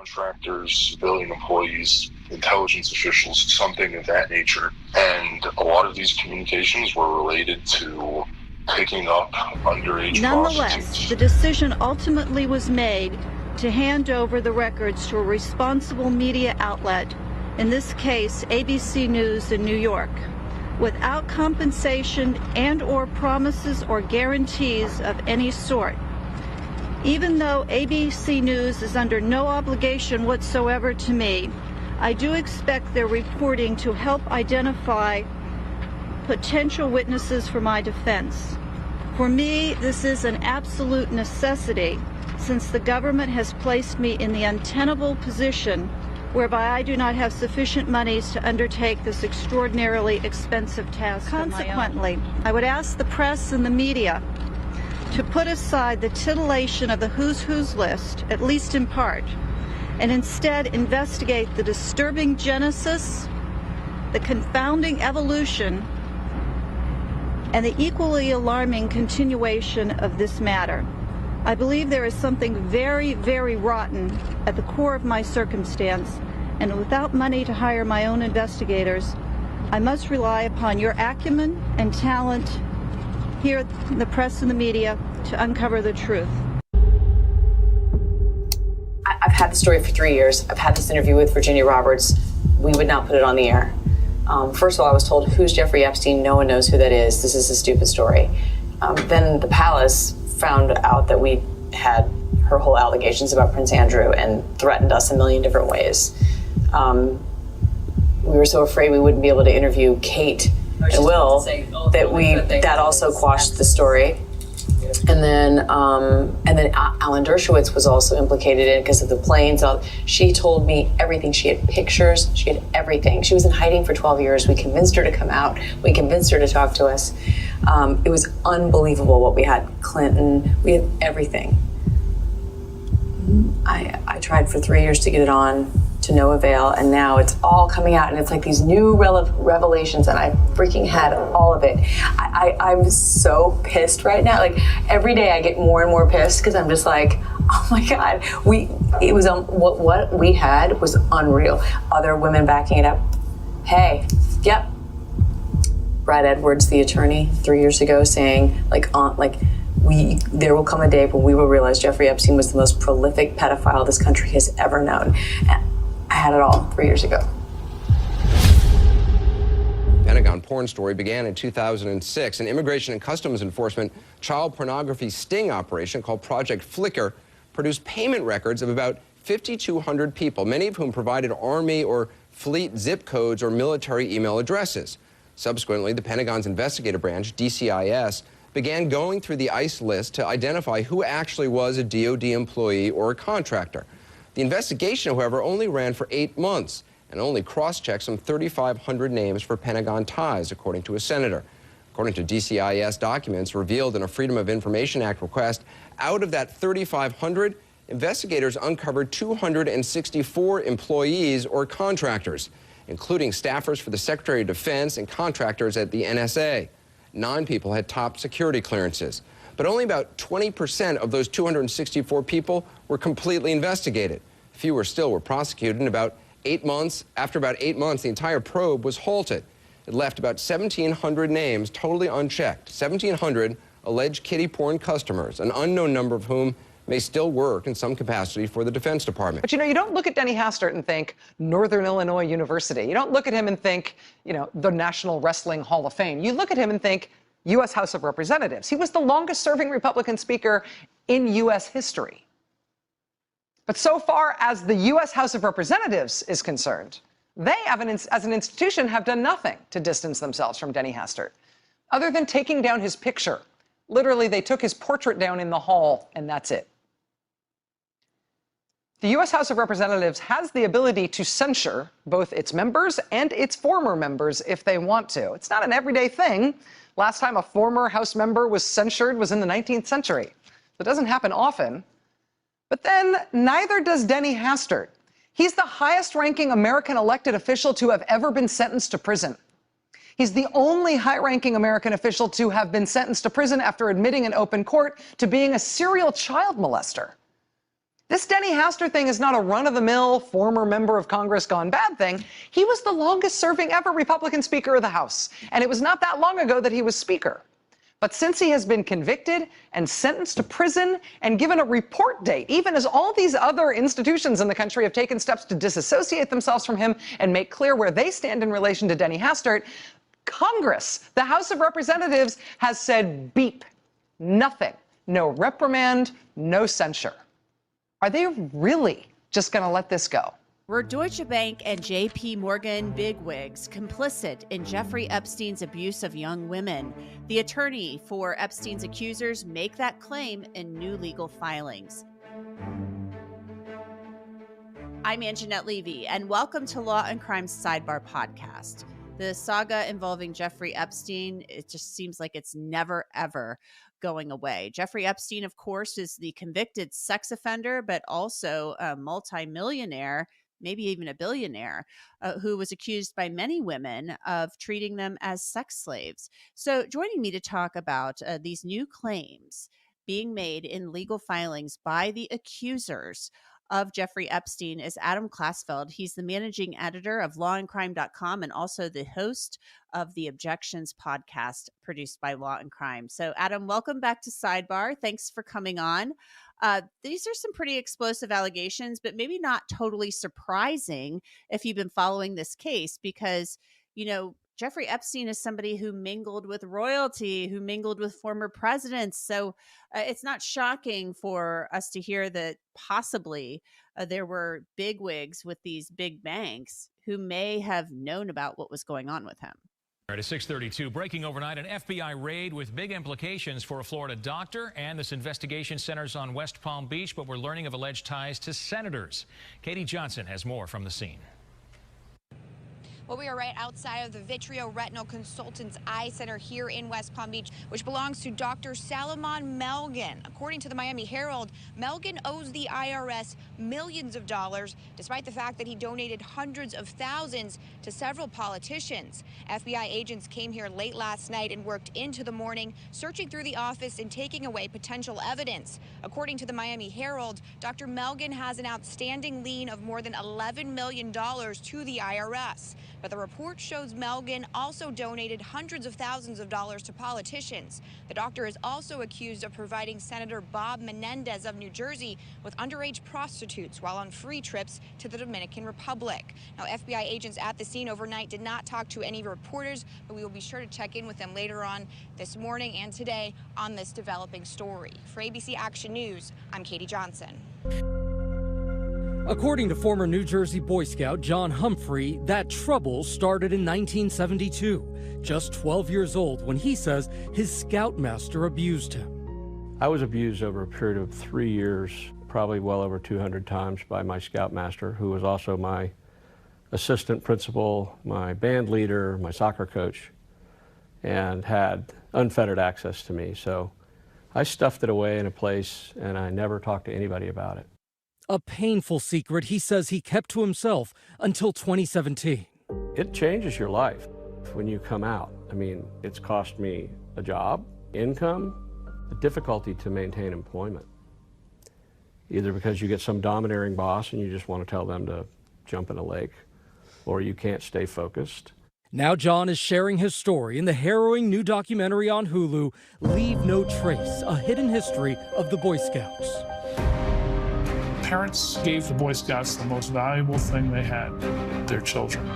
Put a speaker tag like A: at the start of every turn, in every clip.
A: contractors, civilian employees, intelligence officials, something of that nature. And a lot of these communications were related to picking up underage
B: Nonetheless,
A: prostitutes.
B: the decision ultimately was made to hand over the records to a responsible media outlet, in this case, ABC News in New York, without compensation and/or promises or guarantees of any sort. Even though ABC News is under no obligation whatsoever to me, I do expect their reporting to help identify potential witnesses for my defense. For me, this is an absolute necessity, since the government has placed me in the untenable position whereby I do not have sufficient monies to undertake this extraordinarily expensive task. Consequently, I would ask the press and the media to put aside the titillation of the who's who's list, at least in part, and instead investigate the disturbing genesis, the confounding evolution, and the equally alarming continuation of this matter. I believe there is something very, very rotten at the core of my circumstance, and without money to hire my own investigators, I must rely upon your acumen and talent here in the press and the media to uncover the truth.
C: I've had the story for 3 years. I've had this interview with Virginia Roberts. We would not put it on the air. First of all, I was told, who's Jeffrey Epstein? No one knows who that is. This is a stupid story. Then the palace found out that we had her whole allegations about Prince Andrew and threatened us a million different ways. We were so afraid we wouldn't be able to interview Kate and Will that also quashed the story. And then Alan Dershowitz was also implicated in it because of the planes. She told me everything. She had pictures. She had everything. She was in hiding for 12 years. We convinced her to come out. We convinced her to talk to us. It was unbelievable what we had. Clinton. We had everything. I tried for 3 years to get it on, to no avail, and now it's all coming out, and it's like these new revelations, and I freaking had all of it. I'm so pissed right now. Like, every day I get more and more pissed because I'm just like, oh my God, what we had was unreal. Other women backing it up. Hey, yep. Brad Edwards, the attorney, 3 years ago, saying there will come a day when we will realize Jeffrey Epstein was the most prolific pedophile this country has ever known. And I had it all 3 years ago.
D: Pentagon porn story began in 2006. An Immigration and Customs Enforcement child pornography sting operation called Project Flicker produced payment records of about 5,200 people, many of whom provided Army or fleet zip codes or military email addresses. Subsequently, the Pentagon's investigative branch, DCIS, began going through the ICE list to identify who actually was a DoD employee or a contractor. The investigation, however, only ran for 8 months and only cross-checked some 3,500 names for Pentagon ties, according to a senator. According to DCIS documents revealed in a Freedom of Information Act request, out of that 3,500, investigators uncovered 264 employees or contractors, including staffers for the Secretary of Defense and contractors at the NSA. 9 people had top security clearances, but only about 20% of those 264 people were completely investigated. Fewer still were prosecuted, and after about 8 months, the entire probe was halted. It left about 1,700 names totally unchecked, 1,700 alleged kiddie porn customers, an unknown number of whom may still work in some capacity for the Defense Department.
E: But, you don't look at Denny Hastert and think Northern Illinois University. You don't look at him and think, the National Wrestling Hall of Fame. You look at him and think U.S. House of Representatives. He was the longest-serving Republican speaker in U.S. history. But so far as the U.S. House of Representatives is concerned, they, as an institution, have done nothing to distance themselves from Denny Hastert, other than taking down his picture. Literally, they took his portrait down in the hall, and that's it. The U.S. House of Representatives has the ability to censure both its members and its former members if they want to. It's not an everyday thing. Last time a former House member was censured was in the 19th century. It doesn't happen often. But then neither does Denny Hastert. He's the highest-ranking American elected official to have ever been sentenced to prison. He's the only high-ranking American official to have been sentenced to prison after admitting in open court to being a serial child molester. This Denny Hastert thing is not a run-of-the-mill former member of Congress gone bad thing. He was the longest-serving ever Republican Speaker of the House, and it was not that long ago that he was Speaker. But since he has been convicted and sentenced to prison and given a report date, even as all these other institutions in the country have taken steps to disassociate themselves from him and make clear where they stand in relation to Denny Hastert, Congress, the House of Representatives, has said beep, nothing, no reprimand, no censure. Are they really just going to let this go?
F: Were Deutsche Bank and J.P. Morgan bigwigs complicit in Jeffrey Epstein's abuse of young women? The attorney for Epstein's accusers make that claim in new legal filings. I'm Anjanette Levy, and welcome to Law and Crime's Sidebar podcast. The saga involving Jeffrey Epstein, it just seems like it's never, ever going away. Jeffrey Epstein, of course, is the convicted sex offender, but also a multimillionaire, maybe even a billionaire, who was accused by many women of treating them as sex slaves. So joining me to talk about these new claims being made in legal filings by the accusers of Jeffrey Epstein is Adam Klasfeld. He's the managing editor of lawandcrime.com and also the host of the Objections podcast produced by Law and Crime. So Adam, welcome back to Sidebar. Thanks for coming on. These are some pretty explosive allegations, but maybe not totally surprising if you've been following this case because, you know, Jeffrey Epstein is somebody who mingled with royalty, who mingled with former presidents. So it's not shocking for us to hear that possibly there were bigwigs with these big banks who may have known about what was going on with him.
G: At 6:32, breaking overnight, an FBI raid with big implications for a Florida doctor, and this investigation centers on West Palm Beach, but we're learning of alleged ties to senators. Katie Johnson has more from the scene.
H: Well, we are right outside of the Vitreoretinal Consultants Eye Center here in West Palm Beach, which belongs to Dr. Salomon Melgen. According to the Miami Herald, Melgen owes the IRS millions of dollars, despite the fact that he donated hundreds of thousands to several politicians. FBI agents came here late last night and worked into the morning, searching through the office and taking away potential evidence. According to the Miami Herald, Dr. Melgen has an outstanding lien of more than $11 million to the IRS. But the report shows Melgen also donated hundreds of thousands of dollars to politicians. The doctor is also accused of providing Senator Bob Menendez of New Jersey with underage prostitutes while on free trips to the Dominican Republic. Now, FBI agents at the scene overnight did not talk to any reporters, but we will be sure to check in with them later on this morning and today on this developing story. For ABC Action News, I'm Katie Johnson.
I: According to former New Jersey Boy Scout John Humphrey, that trouble started in 1972, just 12 years old, when he says his scoutmaster abused him.
J: I was abused over a period of 3 years, probably well over 200 times by my scoutmaster, who was also my assistant principal, my band leader, my soccer coach, and had unfettered access to me. So I stuffed it away in a place, and I never talked to anybody about it.
I: A painful secret he says he kept to himself until 2017.
J: It changes your life when you come out. I mean, it's cost me a job, income, the difficulty to maintain employment. Either because you get some domineering boss and you just want to tell them to jump in a lake, or you can't stay focused.
I: Now John is sharing his story in the harrowing new documentary on Hulu, Leave No Trace, a hidden history of the Boy Scouts.
K: Parents gave the Boy Scouts the most valuable thing they had, their children.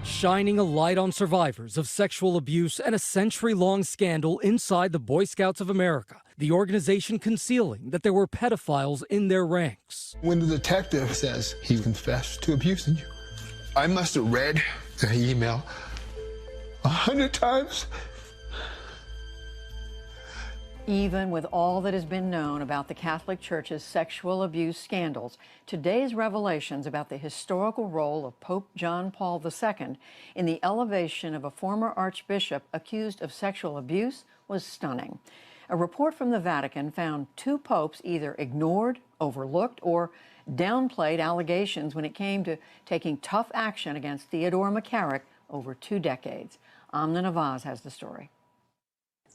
I: Shining a light on survivors of sexual abuse and a century-long scandal inside the Boy Scouts of America, the organization concealing that there were pedophiles in their ranks.
L: When the detective says he confessed to abusing you, I must have read the email 100 times.
M: Even with all that has been known about the Catholic Church's sexual abuse scandals, today's revelations about the historical role of Pope John Paul II in the elevation of a former archbishop accused of sexual abuse was stunning. A report from the Vatican found two popes either ignored, overlooked, or downplayed allegations when it came to taking tough action against Theodore McCarrick over 2 decades. Amna Nawaz has the story.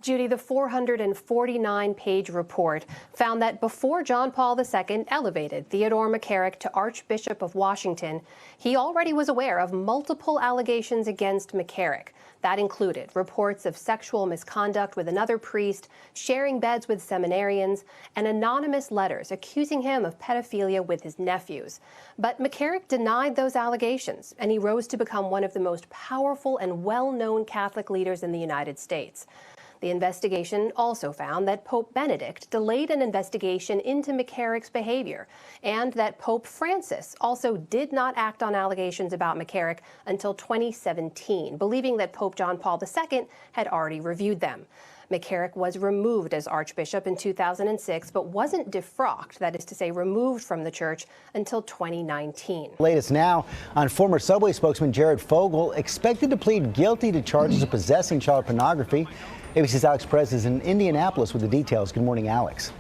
N: Judy, the 449-page report found that before John Paul II elevated Theodore McCarrick to Archbishop of Washington, he already was aware of multiple allegations against McCarrick. That included reports of sexual misconduct with another priest, sharing beds with seminarians, and anonymous letters accusing him of pedophilia with his nephews. But McCarrick denied those allegations, and he rose to become one of the most powerful and well-known Catholic leaders in the United States. The investigation also found that Pope Benedict delayed an investigation into McCarrick's behavior, and that Pope Francis also did not act on allegations about McCarrick until 2017, believing that Pope John Paul II had already reviewed them. McCarrick was removed as Archbishop in 2006, but wasn't defrocked, that is to say, removed from the church, until 2019.
O: Latest now on former Subway spokesman Jared Fogle, expected to plead guilty to charges of possessing child pornography. ABC's Alex Perez is in Indianapolis with the details. Good morning, Alex.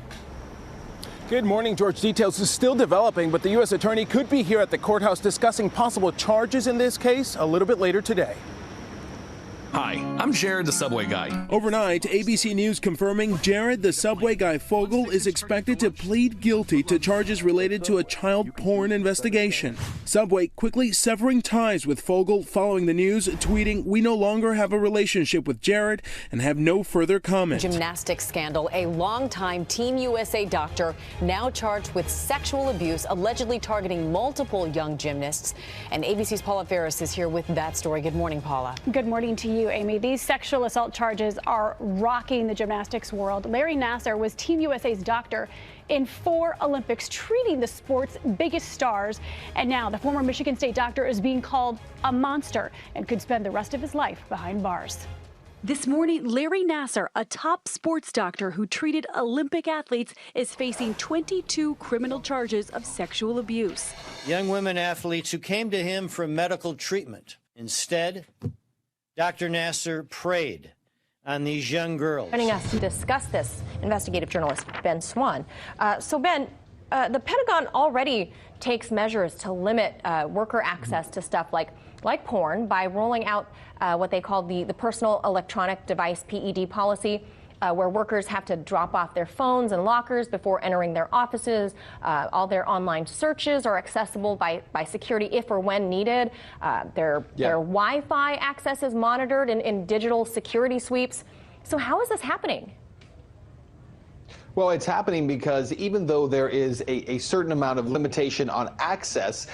P: Good morning, George. Details is still developing, but the U.S. attorney could be here at the courthouse discussing possible charges in this case a little bit later today.
Q: Hi, I'm Jared, the Subway guy.
P: Overnight, ABC News confirming Jared, the Subway guy Fogle, is expected to plead guilty to charges related to a child porn investigation. Subway quickly severing ties with Fogle following the news, tweeting, "We no longer have a relationship with Jared and have no further comment."
R: Gymnastics scandal. A longtime Team USA doctor now charged with sexual abuse, allegedly targeting multiple young gymnasts. And ABC's Paula Ferris is here with that story. Good morning, Paula.
S: Good morning to you, Amy. These sexual assault charges are rocking the gymnastics world. Larry Nassar was Team USA's doctor in 4 Olympics, treating the sport's biggest stars. And now the former Michigan State doctor is being called a monster and could spend the rest of his life behind bars.
T: This morning, Larry Nassar, a top sports doctor who treated Olympic athletes, is facing 22 criminal charges of sexual abuse.
U: Young women athletes who came to him for medical treatment. Instead, Dr. Nassar preyed on these young girls.
V: Joining us to discuss this, investigative journalist Ben Swan. So Ben, the Pentagon already takes measures to limit worker access to stuff like porn by rolling out what they call the personal electronic device PED policy, where workers have to drop off their phones and lockers before entering their offices. All their online searches are accessible by security if or when needed. Their Wi-Fi access is monitored in digital security sweeps. So how is this happening?
W: Well, it's happening because even though there is a certain amount of limitation on access,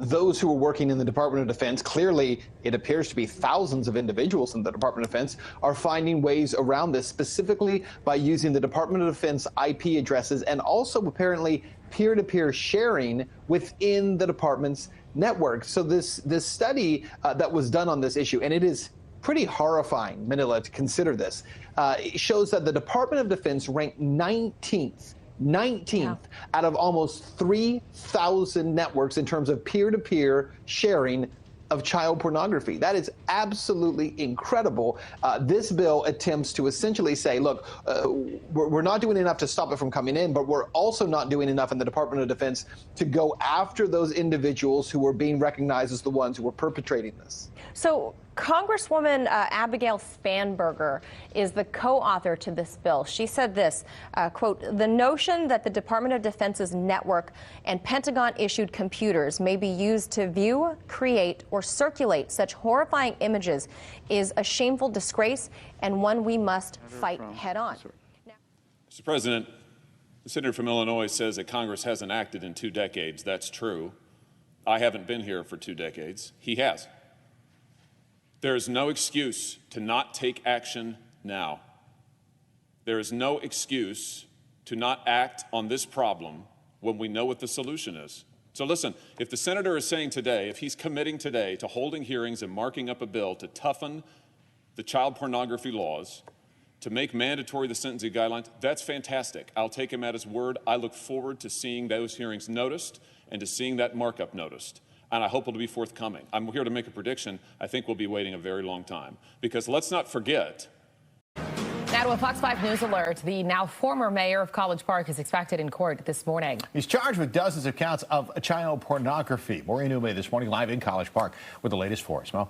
W: those who are working in the Department of Defense, clearly it appears to be thousands of individuals in the Department of Defense, are finding ways around this, specifically by using the Department of Defense IP addresses and also apparently peer-to-peer sharing within the department's network. So this study that was done on this issue, and it is pretty horrifying, Manila, to consider this. It shows that the Department of Defense ranked 19th out of almost 3,000 networks in terms of peer-to-peer sharing of child pornography. That is absolutely incredible. This bill attempts to essentially say, look, we're not doing enough to stop it from coming in, but we're also not doing enough in the Department of Defense to go after those individuals who are being recognized as the ones who are perpetrating this.
V: So Congresswoman Abigail Spanberger is the co-author to this bill. She said this, quote, "The notion that the Department of Defense's network and Pentagon-issued computers may be used to view, create, or circulate such horrifying images is a shameful disgrace and one we must fight head-on."
X: Mr. President, the senator from Illinois says that Congress hasn't acted in 2 decades. That's true. I haven't been here for 2 decades. He has. There is no excuse to not take action now. There is no excuse to not act on this problem when we know what the solution is. So listen, if the senator is saying today, if he's committing today to holding hearings and marking up a bill to toughen the child pornography laws, to make mandatory the sentencing guidelines, that's fantastic. I'll take him at his word. I look forward to seeing those hearings noticed and to seeing that markup noticed. And I hope it'll be forthcoming. I'm here to make a prediction. I think we'll be waiting a very long time. Because let's not forget.
Y: Now to a Fox 5 News alert. The now former mayor of College Park is expected in court this morning.
Z: He's charged with dozens of counts of child pornography. Maureen Ume this morning live in College Park with the latest for us. Mo?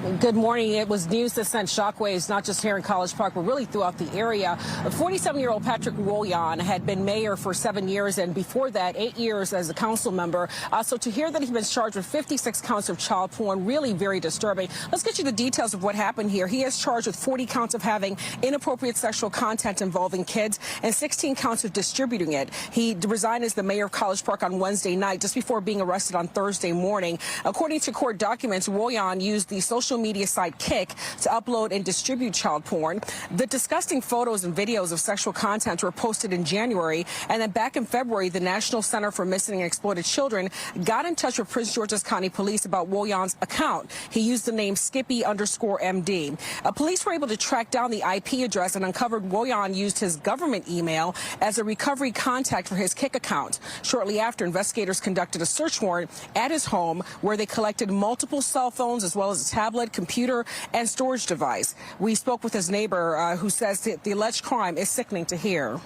A: Good morning. It was news that sent shockwaves not just here in College Park, but really throughout the area. 47-year-old Patrick Wojan had been mayor for 7 years, and before that, 8 years as a council member. So to hear that he's been charged with 56 counts of child porn, really very disturbing. Let's get you the details of what happened here. He is charged with 40 counts of having inappropriate sexual content involving kids and 16 counts of distributing it. He resigned as the mayor of College Park on Wednesday night, just before being arrested on Thursday morning. According to court documents, Wojan used the social media site Kick to upload and distribute child porn. The disgusting photos and videos of sexual content were posted in January, and then back in February, the National Center for Missing and Exploited Children got in touch with Prince George's County Police about Wojan's account. He used the name Skippy_MD. Police were able to track down the IP address and uncovered Wojan used his government email as a recovery contact for his Kick account. Shortly after, investigators conducted a search warrant at his home where they collected multiple cell phones as well as a tablet, computer, and storage device. We spoke with his neighbor who says that the alleged crime is sickening to hear.